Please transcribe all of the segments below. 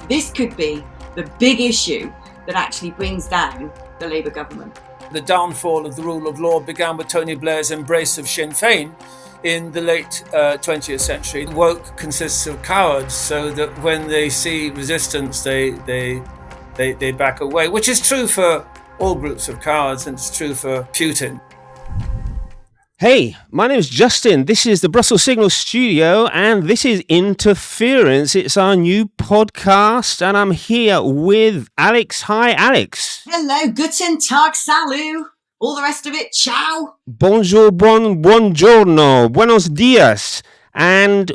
This could be the big issue that actually brings down the Labour government. The downfall of the rule of law began with Tony Blair's embrace of Sinn Féin in the late 20th century. Woke consists of cowards, so that when they see resistance, they back away, which is true for all groups of cowards, and it's true for Putin. Hey, my name is Justin. This is the Brussels Signal Studio, and this is Interference. It's our new podcast, and I'm here with Alex. Hi, Alex. Hello, guten tag, salut, all the rest of it, ciao. Bonjour, buongiorno, buenos dias. And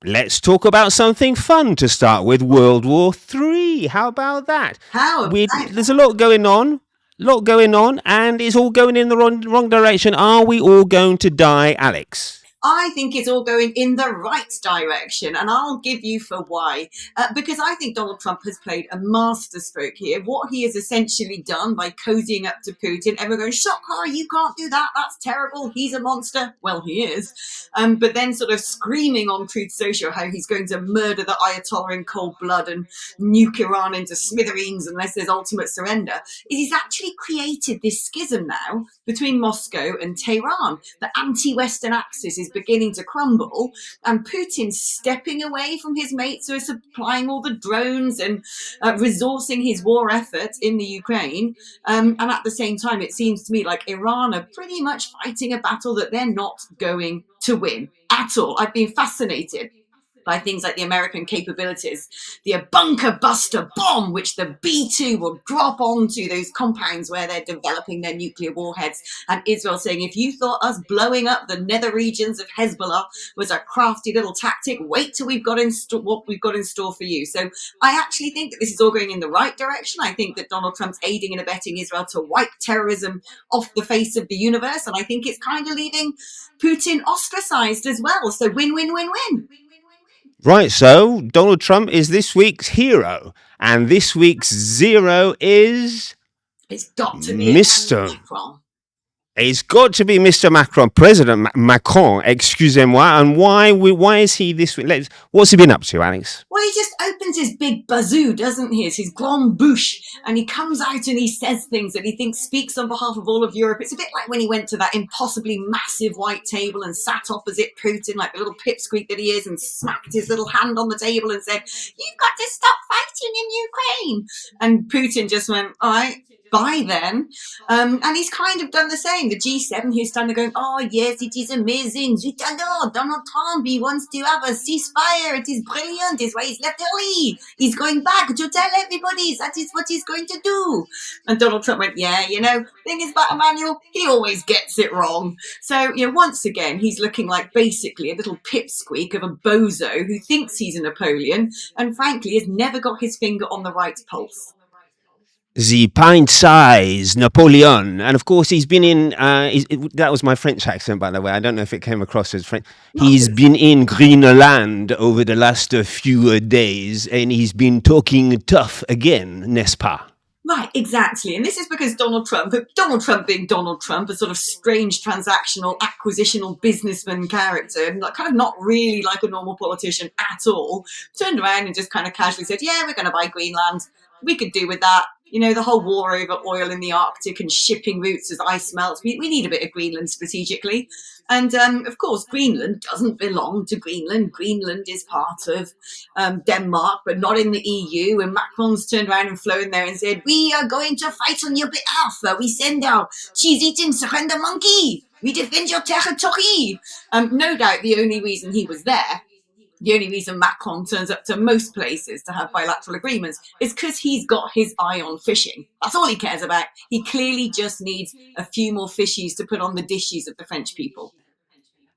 let's talk about something fun to start with, World War III. How about that? There's a lot going on. And it's all going in the wrong direction. Are we all going to die, Alex? I think it's all going in the right direction, and I'll give you for why. Because I think Donald Trump has played a masterstroke here. What he has essentially done by cozying up to Putin, everyone going, shock her, you can't do that, that's terrible, he's a monster. Well, he is. But then sort of screaming on Truth Social how he's going to murder the Ayatollah in cold blood and nuke Iran into smithereens unless there's ultimate surrender. He's actually created this schism now between Moscow and Tehran. The anti-Western axis is beginning to crumble, and Putin's stepping away from his mates who are supplying all the drones and resourcing his war efforts in the Ukraine. And at the same time, it seems to me like Iran are pretty much fighting a battle that they're not going to win at all. I've been fascinated by things like the American capabilities, the bunker buster bomb, which the B-2 will drop onto those compounds where they're developing their nuclear warheads. And Israel saying, if you thought us blowing up the nether regions of Hezbollah was a crafty little tactic, wait till we've got what we've got in store for you. So I actually think that this is all going in the right direction. I think that Donald Trump's aiding and abetting Israel to wipe terrorism off the face of the universe. And I think it's kind of leaving Putin ostracized as well. So win, win, win, win. Right, so Donald Trump is this week's hero, and this week's zero is... It's got to be Mr. Macron. It's got to be Mr. Macron, President Macron, excusez-moi. And why is he this week? What's he been up to, Alex? Well, he just opens his big bazoo, doesn't he? It's his grande bouche. And he comes out and he says things that he thinks speaks on behalf of all of Europe. It's a bit like when he went to that impossibly massive white table and sat opposite Putin like the little pipsqueak that he is and smacked his little hand on the table and said, you've got to stop fighting in Ukraine. And Putin just went, all right. Bye then. And he's kind of done the same. The G7 who's standing going, oh yes, it is amazing. Donald Trump, he wants to have a ceasefire. It is brilliant. It's why he's left early. He's going back to tell everybody that is what he's going to do. And Donald Trump went, yeah, thing is about Emmanuel, he always gets it wrong. So, once again, he's looking like basically a little pipsqueak of a bozo who thinks he's a Napoleon and frankly has never got his finger on the right pulse. The pint-sized Napoleon. And of course, he's been in... that was my French accent, by the way. I don't know if it came across as French. He's been in Greenland over the last few days, and he's been talking tough again, n'est-ce pas? Right, exactly. And this is because Donald Trump being Donald Trump, a sort of strange transactional, acquisitional businessman character, and kind of not really like a normal politician at all, turned around and just kind of casually said, yeah, we're going to buy Greenland. We could do with that. The whole war over oil in the Arctic and shipping routes as ice melts. We need a bit of Greenland strategically. And, of course, Greenland doesn't belong to Greenland. Greenland is part of Denmark, but not in the EU. And Macron's turned around and flown there and said, we are going to fight on your behalf. We send our cheese-eating surrender monkey. We defend your territory. No doubt the only reason he was there, the only reason Macron turns up to most places to have bilateral agreements is because he's got his eye on fishing. That's all he cares about. He clearly just needs a few more fishies to put on the dishes of the French people.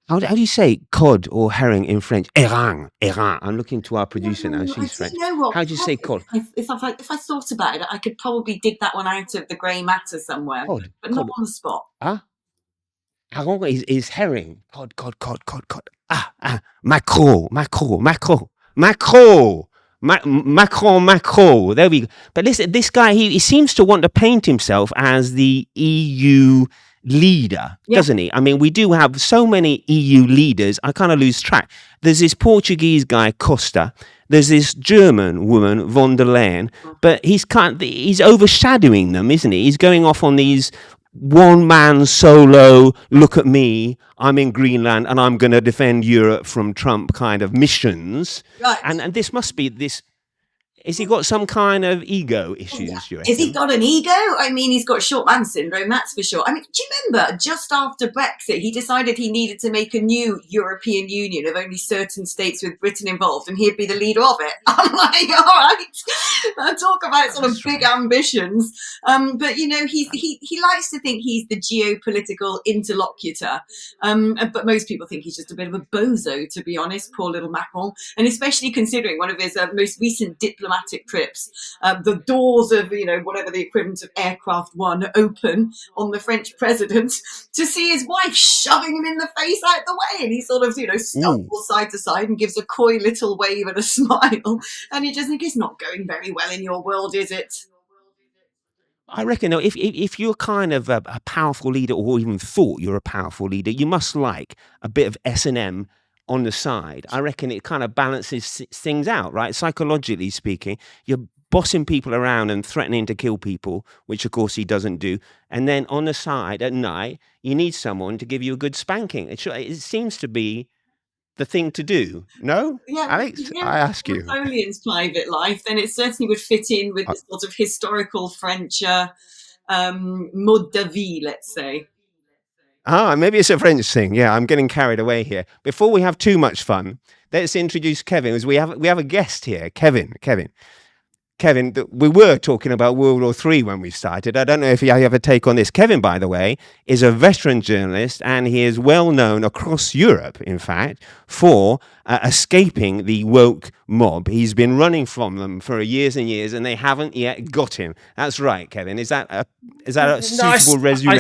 How do you say cod or herring in French? Herring. I'm looking to our producer now. She's French. How do you say cod? If I thought about it, I could probably dig that one out of the grey matter somewhere, but not on the spot. Huh? Herring is herring. Cod. Macron. There we go. But listen, this guy, he seems to want to paint himself as the EU leader, doesn't he? I mean, we do have so many EU leaders, I kind of lose track. There's this Portuguese guy, Costa. there's this German woman, von der Leyen, but he's overshadowing them, isn't he? He's going off on these one-man solo, look at me, I'm in Greenland and I'm going to defend Europe from Trump kind of missions. Right. And this must be this. Has he got some kind of ego issues? Yeah. Has he got an ego? I mean, he's got short man syndrome, that's for sure. I mean, do you remember just after Brexit, he decided he needed to make a new European Union of only certain states with Britain involved, and he'd be the leader of it. I'm like, all right, talk about sort of big ambitions. But he likes to think he's the geopolitical interlocutor. But most people think he's just a bit of a bozo, to be honest. Poor little Macron, and especially considering one of his most recent diplomatic trips, the doors of whatever the equivalent of Aircraft One open on the French president to see his wife shoving him in the face out the way, and he sort of stumbles side to side and gives a coy little wave and a smile, and you just think it's not going very well in your world, is it? I reckon if you're kind of a powerful leader, or even thought you're a powerful leader, you must like a bit of S&M on the side. I reckon it kind of balances things out, right? Psychologically speaking, you're bossing people around and threatening to kill people, which of course he doesn't do. And then on the side at night, you need someone to give you a good spanking. It seems to be the thing to do. No? Yeah, Alex, I ask you. Napoleon's private life, then it certainly would fit in with the sort of historical French mode de vie, let's say. Maybe it's a French thing. Yeah, I'm getting carried away here. Before we have too much fun, let's introduce Kevin, as we have a guest here. Kevin, we were talking about World War III when we started. I don't know if you have a take on this. Kevin, by the way, is a veteran journalist, and he is well known across Europe, in fact, for escaping the woke mob. He's been running from them for years and years, and they haven't yet got him. That's right, Kevin. Is that a suitable resume?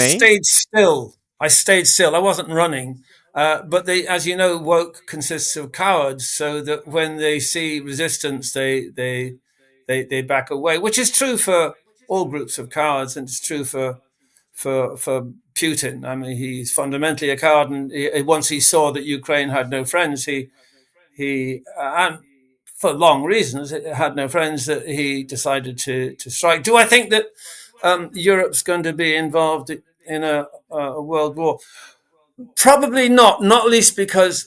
I stayed still. I wasn't running. But as you know, woke consists of cowards, so that when they see resistance, they back away, which is true for all groups of cowards, and it's true for Putin. I mean, he's fundamentally a coward, and once he saw that Ukraine had no friends, he and for long reasons had no friends, that he decided to strike. Do I think that Europe's going to be involved in a world war? Probably not least because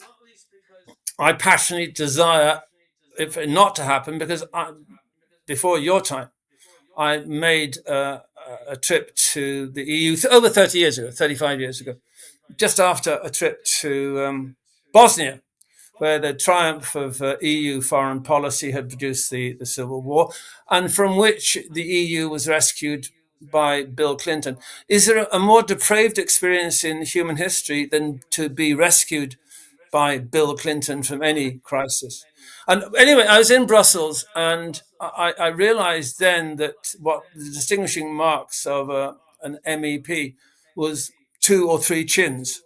I passionately desire it not to happen, because before your time, I made a trip to the EU over 35 years ago, just after a trip to Bosnia, where the triumph of EU foreign policy had produced the Civil War, and from which the EU was rescued by Bill Clinton. Is there a more depraved experience in human history than to be rescued by Bill Clinton from any crisis? And anyway, I was in Brussels, and I realized then that what the distinguishing marks of an MEP was 2 or 3 chins,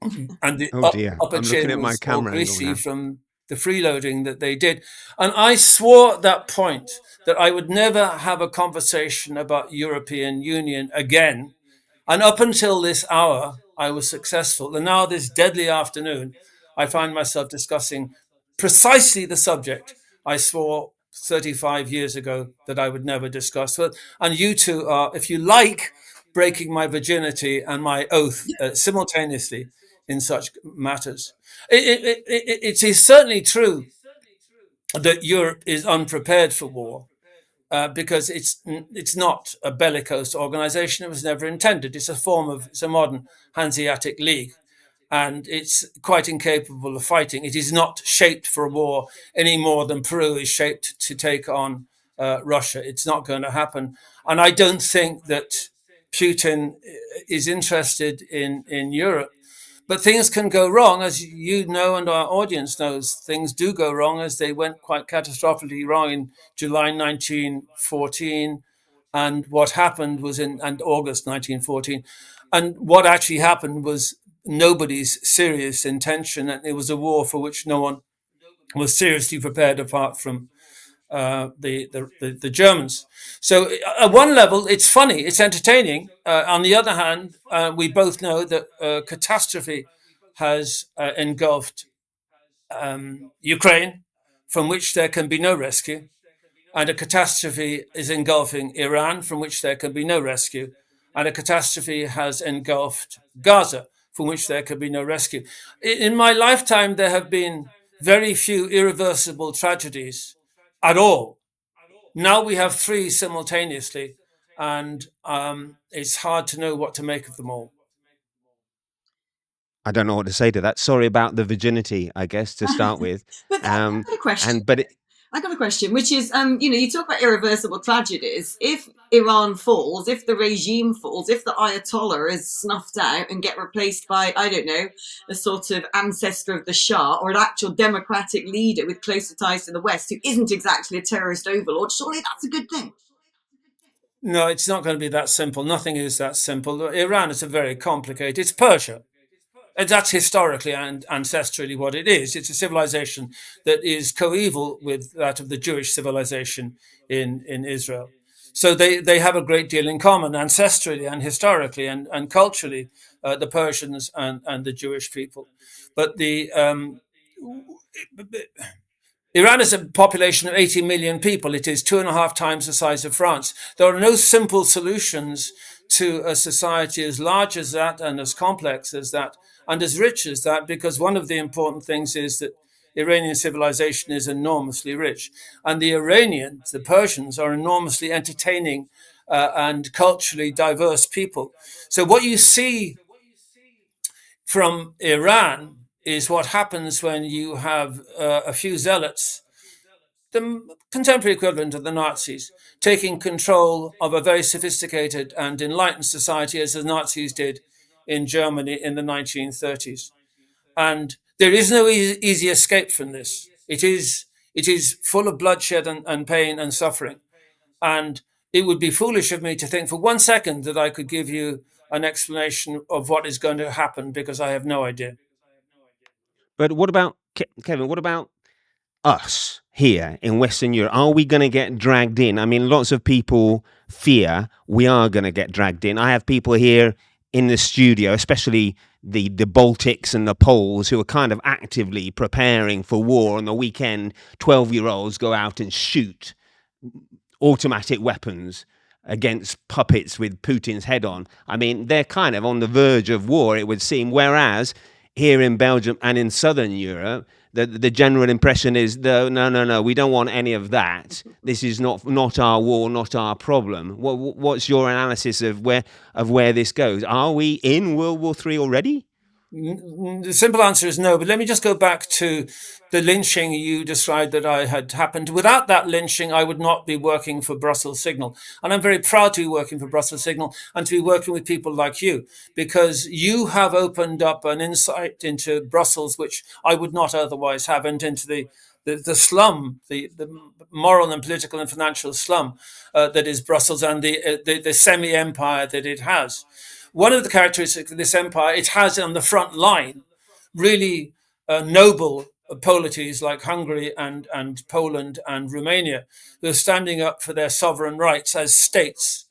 and the upper chin was all greasy from the freeloading that they did. And I swore at that point that I would never have a conversation about European Union again. And up until this hour, I was successful. And now, this deadly afternoon, I find myself discussing precisely the subject I swore 35 years ago that I would never discuss. And you two are, if you like, breaking my virginity and my oath simultaneously in such matters. It is certainly true that Europe is unprepared for war, because it's not a bellicose organization. It was never intended. It's a modern Hanseatic League, and it's quite incapable of fighting. It is not shaped for a war any more than Peru is shaped to take on Russia. It's not going to happen. And I don't think that Putin is interested in Europe. But things can go wrong, as you know, and our audience knows. Things do go wrong, as they went quite catastrophically wrong in July 1914, and what happened was in August 1914. And what actually happened was nobody's serious intention, and it was a war for which no one was seriously prepared apart from the Germans. So at one level, it's funny, it's entertaining. On the other hand, we both know that catastrophe has engulfed Ukraine from which there can be no rescue, and a catastrophe is engulfing Iran, from which there can be no rescue, and a catastrophe has engulfed Gaza, from which there can be no rescue. In my lifetime, there have been very few irreversible tragedies at all. Now we have three simultaneously, and it's hard to know what to make of them all. I don't know what to say to that. Sorry about the virginity, I guess, to start with. But I've got a question. I got a question, which is, you talk about irreversible tragedies. If Iran falls, if the regime falls, if the Ayatollah is snuffed out and get replaced by, I don't know, a sort of ancestor of the Shah or an actual democratic leader with closer ties to the West who isn't exactly a terrorist overlord, surely that's a good thing. No, it's not going to be that simple. Nothing is that simple. Iran is a very complicated. It's Persia. And that's historically and ancestrally what it is. It's a civilization that is coeval with that of the Jewish civilization in Israel. So they have a great deal in common ancestrally and historically and culturally, the Persians and the Jewish people. But Iran is a population of 80 million people. It is 2.5 times the size of France. There are no simple solutions to a society as large as that and as complex as that and as rich as that, because one of the important things is that Iranian civilization is enormously rich. And the Iranians, the Persians, are enormously entertaining and culturally diverse people. So what you see from Iran is what happens when you have a few zealots, the contemporary equivalent of the Nazis, taking control of a very sophisticated and enlightened society, as the Nazis did in Germany in the 1930s. And there is no easy escape from this. It is full of bloodshed and pain and suffering. And it would be foolish of me to think for 1 second that I could give you an explanation of what is going to happen, because I have no idea. But what about, Kevin, what about us here in Western Europe? Are we going to get dragged in? I mean, lots of people fear we are going to get dragged in. I have people here in the studio, especially the Baltics and the Poles, who are kind of actively preparing for war. On the weekend, 12-year-olds go out and shoot automatic weapons against puppets with Putin's head on. I mean, they're kind of on the verge of war, it would seem, whereas here in Belgium and in Southern Europe, the general impression is, no, we don't want any of that. This is not our war, not our problem. What's your analysis of where this goes? Are we in World War III already? The simple answer is no, but let me just go back to the lynching you described that I had happened. Without that lynching, I would not be working for Brussels Signal. And I'm very proud to be working for Brussels Signal and to be working with people like you, because you have opened up an insight into Brussels, which I would not otherwise have, and into the slum, the moral and political and financial slum that is Brussels, and the semi-empire that it has. One of the characteristics of this empire, it has on the front line really noble polities like Hungary and Poland and Romania, who are standing up for their sovereign rights as states.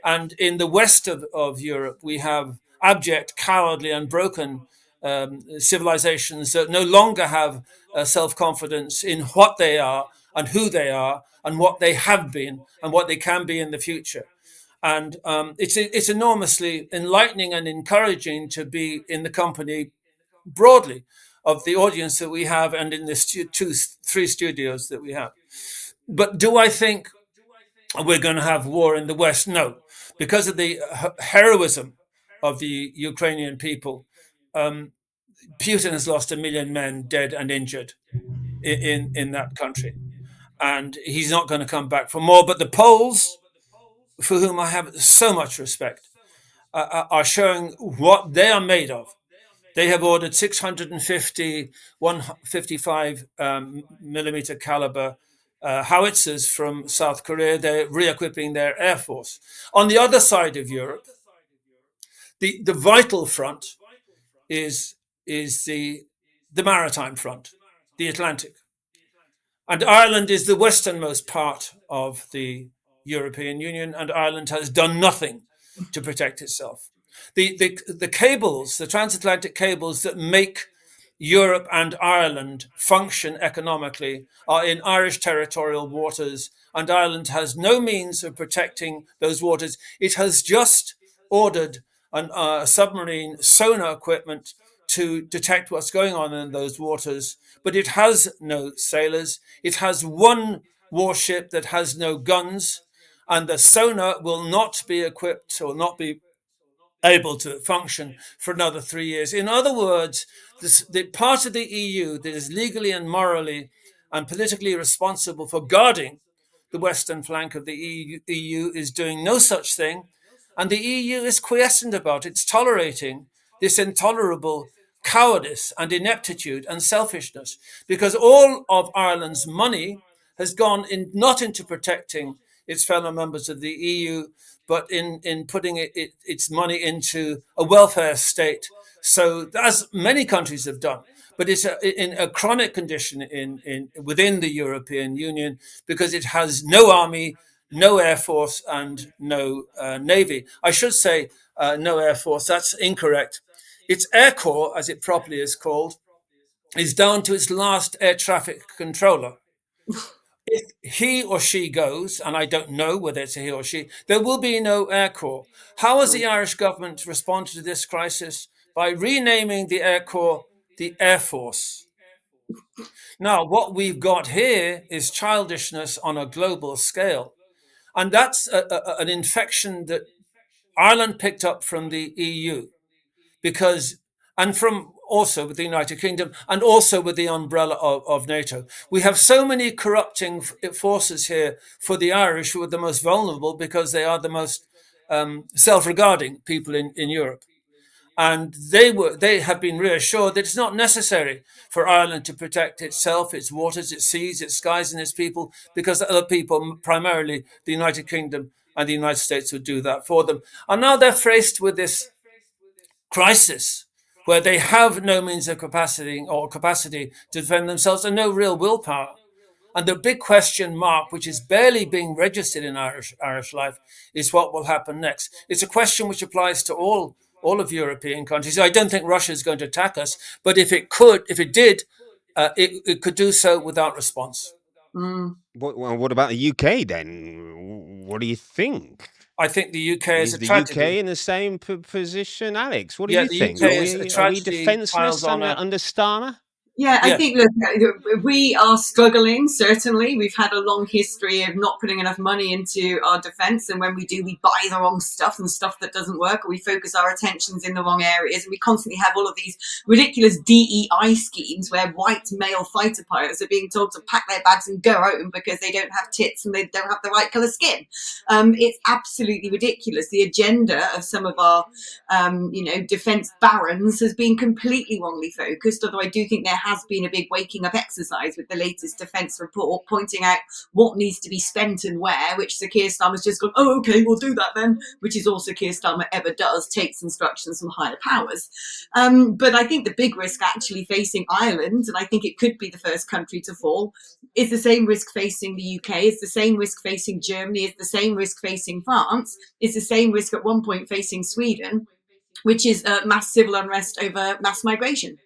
And in the west of Europe, we have abject, cowardly and broken civilizations that no longer have self-confidence in what they are and who they are and what they have been and what they can be in the future. And it's enormously enlightening and encouraging to be in the company broadly of the audience that we have and in the three studios that we have. But do I think we're going to have war in the West? No, because of the heroism of the Ukrainian people. Putin has lost 1 million men dead and injured in that country, and he's not going to come back for more. But the Poles, for whom I have so much respect, are showing what they are made of. They have ordered 650 155 millimeter caliber howitzers from South Korea. They're re-equipping their air force. On the other side of Europe, the vital front is the maritime front, the Atlantic. And Ireland is the westernmost part of the European Union, and Ireland has done nothing to protect itself. The cables, the transatlantic cables that make Europe and Ireland function economically are in Irish territorial waters, and Ireland has no means of protecting those waters. It has just ordered a submarine sonar equipment to detect what's going on in those waters, but it has no sailors. It has one warship that has no guns, and the sonar will not be equipped or not be able to function for another 3 years. In other words, the part of the EU that is legally and morally and politically responsible for guarding the western flank of the EU is doing no such thing, and the EU is quiescent about it. It's tolerating this intolerable cowardice and ineptitude and selfishness, because all of Ireland's money has gone in not into protecting its fellow members of the EU, but in putting its money into a welfare state. So as many countries have done, but it's in a chronic condition within the European Union, because it has no army, no air force, and no navy. I should say no air force. That's incorrect. Its air corps, as it properly is called, is down to its last air traffic controller. If he or she goes, and I don't know whether it's a he or she, there will be no Air Corps. How has the Irish government responded to this crisis? By renaming the Air Corps the Air Force. Now, what we've got here is childishness on a global scale. And that's an infection that Ireland picked up from the EU, because, and from also with the United Kingdom, and also with the umbrella of NATO. We have so many corrupting forces here for the Irish, who are the most vulnerable because they are the most self-regarding people in Europe. And they have been reassured that it's not necessary for Ireland to protect itself, its waters, its seas, its skies, and its people, because other people, primarily the United Kingdom and the United States, would do that for them. And now they're faced with this crisis where they have no means of capacity to defend themselves and no real willpower. And the big question mark, which is barely being registered in Irish life, is what will happen next. It's a question which applies to all of European countries. I don't think Russia is going to attack us, but if it did, it could do so without response. What about the UK then? What do you think? I think the UK is a tragedy. Is the UK in the same position, Alex? What do you think? Are we defenseless under Starmer? Yeah, I think, look, we are struggling, certainly. We've had a long history of not putting enough money into our defence, and when we do, we buy the wrong stuff and stuff that doesn't work, or we focus our attentions in the wrong areas, and we constantly have all of these ridiculous DEI schemes where white male fighter pilots are being told to pack their bags and go home because they don't have tits and they don't have the right colour skin. It's absolutely ridiculous. The agenda of some of our, defence barons has been completely wrongly focused, although I do think there has been a big waking up exercise with the latest defence report pointing out what needs to be spent and where, which Sir Keir Starmer's just gone, oh, okay, we'll do that then, which is all Sir Keir Starmer ever does, takes instructions from higher powers. But I think the big risk actually facing Ireland, and I think it could be the first country to fall, is the same risk facing the UK, is the same risk facing Germany, is the same risk facing France, is the same risk at one point facing Sweden, which is mass civil unrest over mass migration.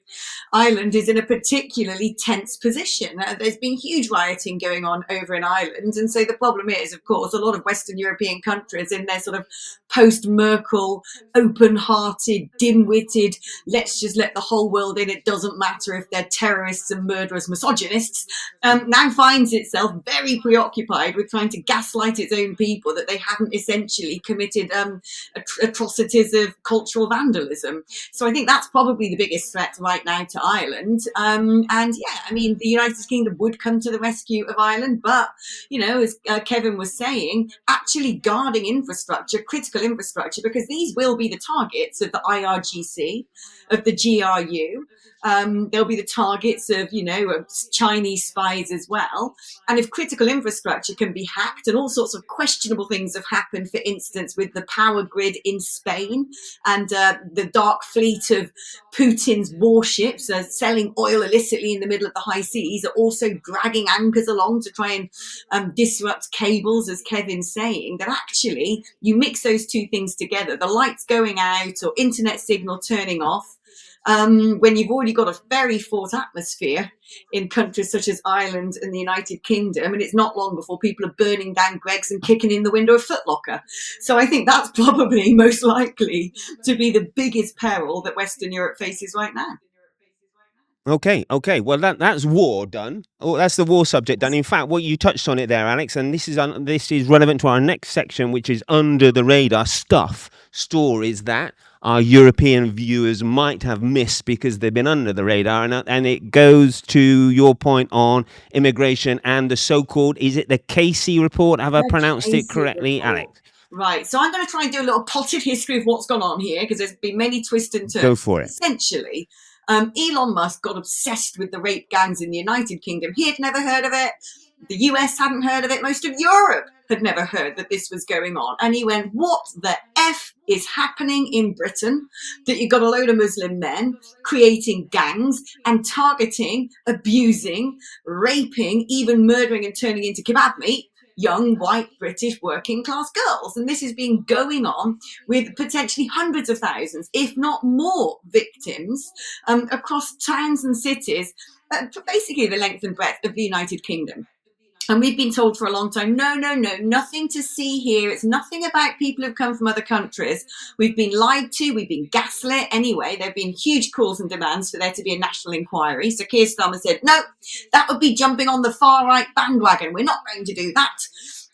Ireland is in a particularly tense position. There's been huge rioting going on over in Ireland. And so the problem is, of course, a lot of Western European countries in their sort of post-Merkel, open-hearted, dim-witted, let's just let the whole world in, it doesn't matter if they're terrorists and murderous misogynists, now finds itself very preoccupied with trying to gaslight its own people that they haven't essentially committed atrocities of cultural vandalism. So I think that's probably the biggest threat right now to Ireland. The United Kingdom would come to the rescue of Ireland, but, as Kevin was saying, actually guarding infrastructure, critical infrastructure, because these will be the targets of the IRGC, of the GRU. They'll be the targets of, Chinese spies as well. And if critical infrastructure can be hacked, and all sorts of questionable things have happened, for instance, with the power grid in Spain and the dark fleet of Putin's warships selling oil illicitly in the middle of the high seas, are also dragging anchors along to try and disrupt cables, as Kevin's saying, that actually you mix those two things together, the lights going out or internet signal turning off, when you've already got a very fraught atmosphere in countries such as Ireland and the United Kingdom, and it's not long before people are burning down Greggs and kicking in the window of Foot Locker. So I think that's probably most likely to be the biggest peril that Western Europe faces right now. Okay. Well, that's war done. Oh, that's the war subject done. In fact, what you touched on it there, Alex, and this is relevant to our next section, which is under the radar stuff, stories that our European viewers might have missed because they've been under the radar, and it goes to your point on immigration and the so-called, is it the Casey report? Have I pronounced it correctly, report. Alex? Right, so I'm going to try and do a little potted history of what's gone on here, because there's been many twists and turns. Go for it. Essentially, Elon Musk got obsessed with the rape gangs in the United Kingdom. He had never heard of it. The US hadn't heard of it. Most of Europe had never heard that this was going on. And he went, what the F is happening in Britain? That you've got a load of Muslim men creating gangs and targeting, abusing, raping, even murdering and turning into kebab meat young white British working class girls. And this has been going on with potentially hundreds of thousands, if not more, victims across towns and cities, basically the length and breadth of the United Kingdom. And we've been told for a long time, no, nothing to see here. It's nothing about people who've come from other countries. We've been lied to. We've been gaslit. Anyway, there have been huge calls and demands for there to be a national inquiry. So Keir Starmer said, no, that would be jumping on the far right bandwagon. We're not going to do that.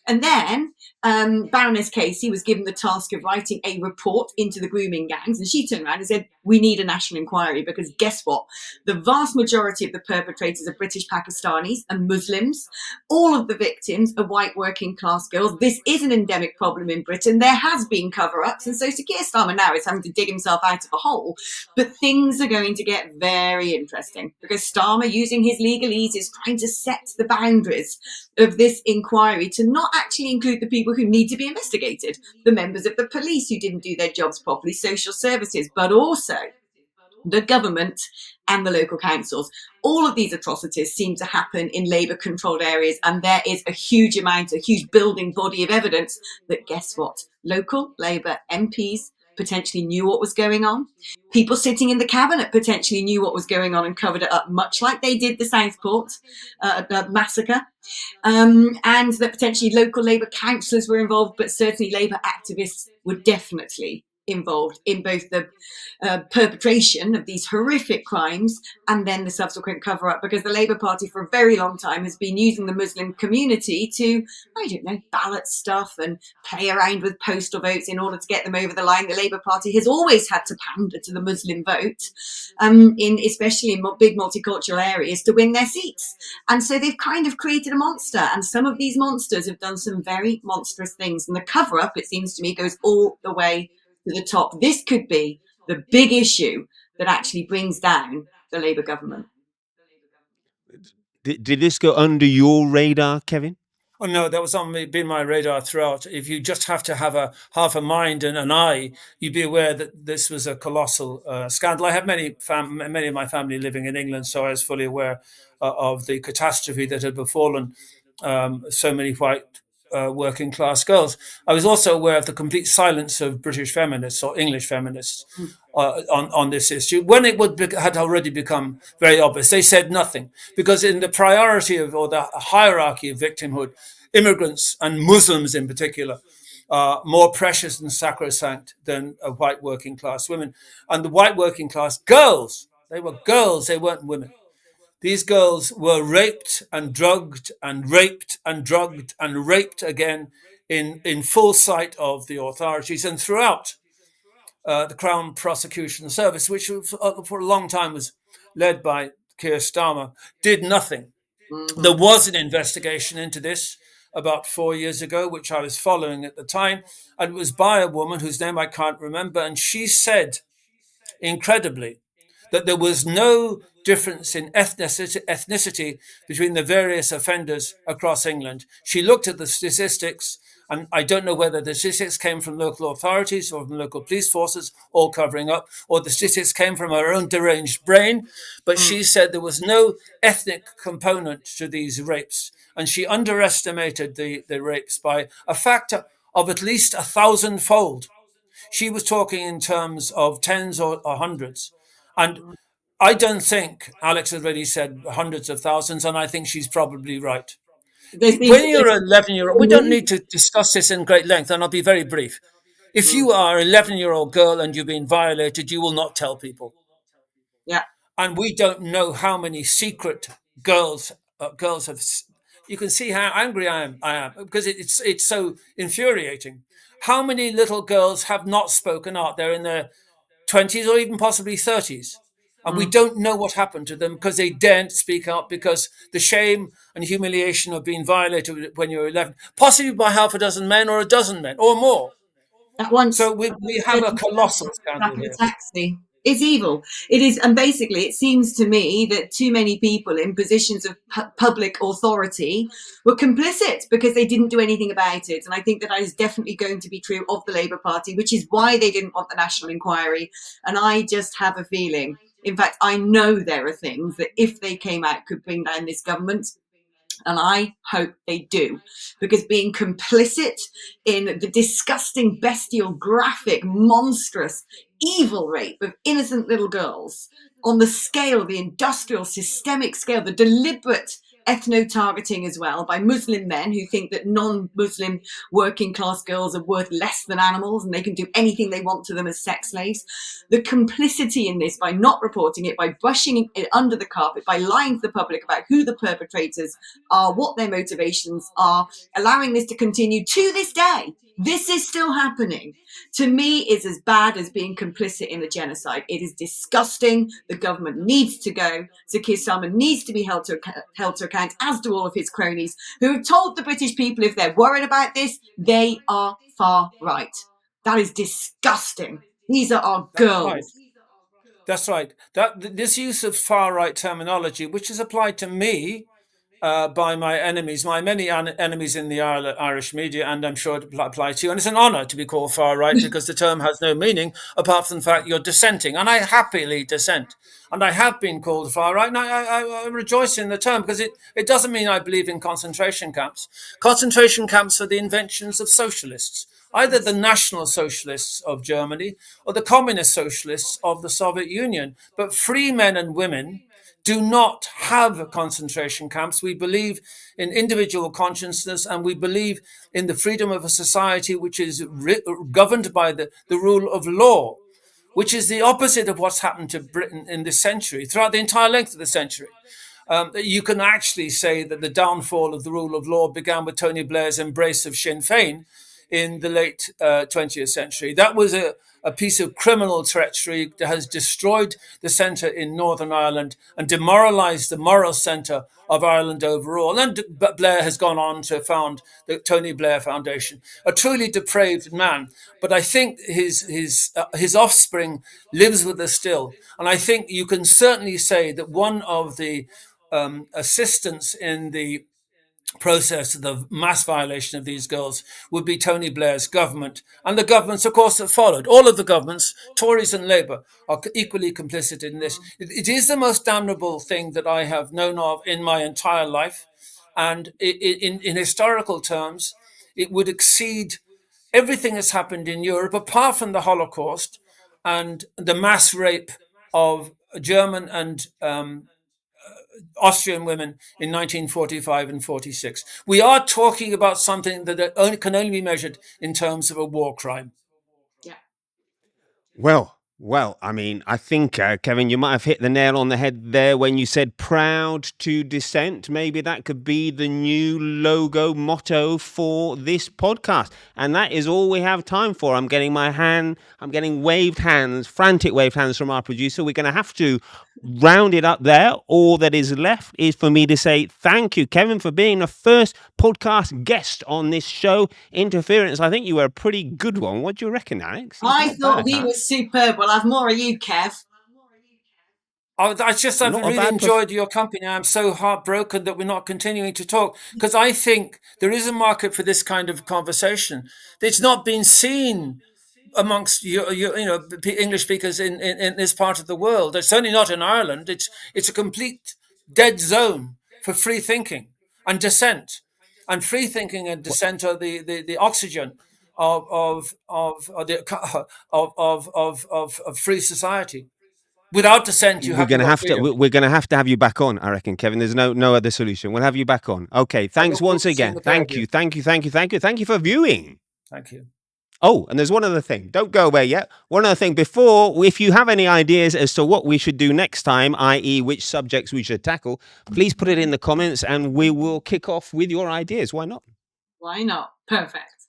And then Baroness Casey was given the task of writing a report into the grooming gangs, and she turned around and said, we need a national inquiry, because guess what? The vast majority of the perpetrators are British Pakistanis and Muslims. All of the victims are white working class girls. This is an endemic problem in Britain. There has been cover-ups, and so Sir Keir Starmer now is having to dig himself out of a hole. But things are going to get very interesting, because Starmer, using his legalese, is trying to set the boundaries of this inquiry to not actually include the people who need to be investigated, the members of the police who didn't do their jobs properly, social services, but also the government and the local councils. All of these atrocities seem to happen in Labour-controlled areas, and there is a huge building body of evidence that, guess what? Local Labour MPs potentially knew what was going on. People sitting in the cabinet potentially knew what was going on and covered it up, much like they did the Southport massacre. And that potentially local Labour councillors were involved, but certainly Labour activists were definitely involved in both the perpetration of these horrific crimes and then the subsequent cover-up, because the Labour Party for a very long time has been using the Muslim community to, ballot stuff and play around with postal votes in order to get them over the line. The Labour Party has always had to pander to the Muslim vote, especially in big multicultural areas, to win their seats. And so they've kind of created a monster, and some of these monsters have done some very monstrous things. And the cover-up, it seems to me, goes all the way to the top. This could be the big issue that actually brings down the Labour government. Did this go under your radar, Kevin? Oh, no, that was been my radar throughout. If you just have to have half a mind and an eye, you'd be aware that this was a colossal scandal. I have many of my family living in England, so I was fully aware of the catastrophe that had befallen so many white working class girls. I was also aware of the complete silence of British feminists or English feminists on this issue. When it had already become very obvious, they said nothing, because in the priority or the hierarchy of victimhood, immigrants and Muslims in particular are more precious and sacrosanct than white working class women. And the white working class girls, they were girls, they weren't women. These girls were raped and drugged and raped and drugged and raped again in full sight of the authorities and throughout the Crown Prosecution Service, which for a long time was led by Keir Starmer, did nothing. Mm-hmm. There was an investigation into this about 4 years ago, which I was following at the time, and it was by a woman whose name I can't remember, and she said, incredibly, that there was no difference in ethnicity between the various offenders across England. She looked at the statistics, and I don't know whether the statistics came from local authorities or from local police forces, all covering up, or the statistics came from her own deranged brain, but she said there was no ethnic component to these rapes, and she underestimated the rapes by a factor of at least 1,000-fold. She was talking in terms of tens or hundreds. And I don't think Alex has already said hundreds of thousands, and I think she's probably right. There's been When you're 11-year-old, we don't need to discuss this in great length, and I'll be very brief. If you are an 11-year-old girl and you've been violated, you will not tell people. yeah. And we don't know how many secret girls have. You can see how angry I am because it's so infuriating. How many little girls have not spoken out? They're in their 20s or even possibly 30s. And we don't know what happened to them because they daren't speak out because the shame and humiliation of being violated when you're 11, possibly by half a dozen men or a dozen men or more. At once, So we have a colossal back scandal of a here. taxi. It's evil. It is, and basically, it seems to me that too many people in positions of public authority were complicit because they didn't do anything about it. And I think that is definitely going to be true of the Labour Party, which is why they didn't want the national inquiry. And I just have a feeling, in fact, I know there are things that if they came out could bring down this government. And I hope they do, because being complicit in the disgusting, bestial, graphic, monstrous, evil rape of innocent little girls on the scale, the industrial, systemic scale, the deliberate ethno-targeting as well by Muslim men who think that non-Muslim working class girls are worth less than animals and they can do anything they want to them as sex slaves. The complicity in this by not reporting it, by brushing it under the carpet, by lying to the public about who the perpetrators are, what their motivations are, allowing this to continue to this day. This is still happening. To me, is as bad as being complicit in the genocide. It is disgusting. The government needs to go. Sir Keir Starmer needs to be held to account, as do all of his cronies, who have told the British people if they're worried about this, they are far right. That is disgusting. These are our girls. That's right. This use of far right terminology, which is applied to me by my enemies, my many enemies in the Irish media, and I'm sure it applies to you. And it's an honour to be called far right because the term has no meaning apart from the fact you're dissenting. And I happily dissent. And I have been called far right, and I rejoice in the term because it doesn't mean I believe in concentration camps. Concentration camps are the inventions of socialists, either the National Socialists of Germany or the Communist Socialists of the Soviet Union. But free men and women do not have concentration camps. We believe in individual consciousness and we believe in the freedom of a society which is governed by the rule of law, which is the opposite of what's happened to Britain in this century, throughout the entire length of the century. You can actually say that the downfall of the rule of law began with Tony Blair's embrace of Sinn Féin in the late 20th century. That was a piece of criminal treachery that has destroyed the centre in Northern Ireland and demoralised the moral centre of Ireland overall. And Blair has gone on to found the Tony Blair Foundation, a truly depraved man. But I think his offspring lives with us still. And I think you can certainly say that one of the assistants in the process of the mass violation of these girls would be Tony Blair's government and the governments, of course, that followed. All of the governments, Tories and Labour, are equally complicit in this. It is the most damnable thing that I have known of in my entire life. And in historical terms, it would exceed everything that's happened in Europe, apart from the Holocaust and the mass rape of German and Austrian women in 1945 and 46. We are talking about something that can only be measured in terms of a war crime. Yeah. Well, I mean, I think, Kevin, you might have hit the nail on the head there when you said proud to dissent. Maybe that could be the new logo motto for this podcast. And that is all we have time for. I'm getting waved hands, frantic waved hands from our producer. We're going to have to round it up there. All that is left is for me to say thank you, Kevin, for being the first podcast guest on this show. Interference, I think you were a pretty good one. What do you reckon, Alex? I thought he was superb. Well, I've more of you, Kev. I've really enjoyed your company. I'm so heartbroken that we're not continuing to talk because I think there is a market for this kind of conversation. It's not been seen amongst English speakers in this part of the world. It's certainly not in Ireland. It's a complete dead zone for free thinking and dissent. And free thinking and dissent are the oxygen of free society. Without dissent, you we're going to have to. freedom. We're going to have you back on, I reckon, Kevin. There's no other solution. We'll have you back on. Okay. Thanks once again. Thank you for viewing. Thank you. Oh, and there's one other thing. Don't go away yet. One other thing before, if you have any ideas as to what we should do next time, i.e. which subjects we should tackle, please put it in the comments and we will kick off with your ideas. Why not? Why not? Perfect.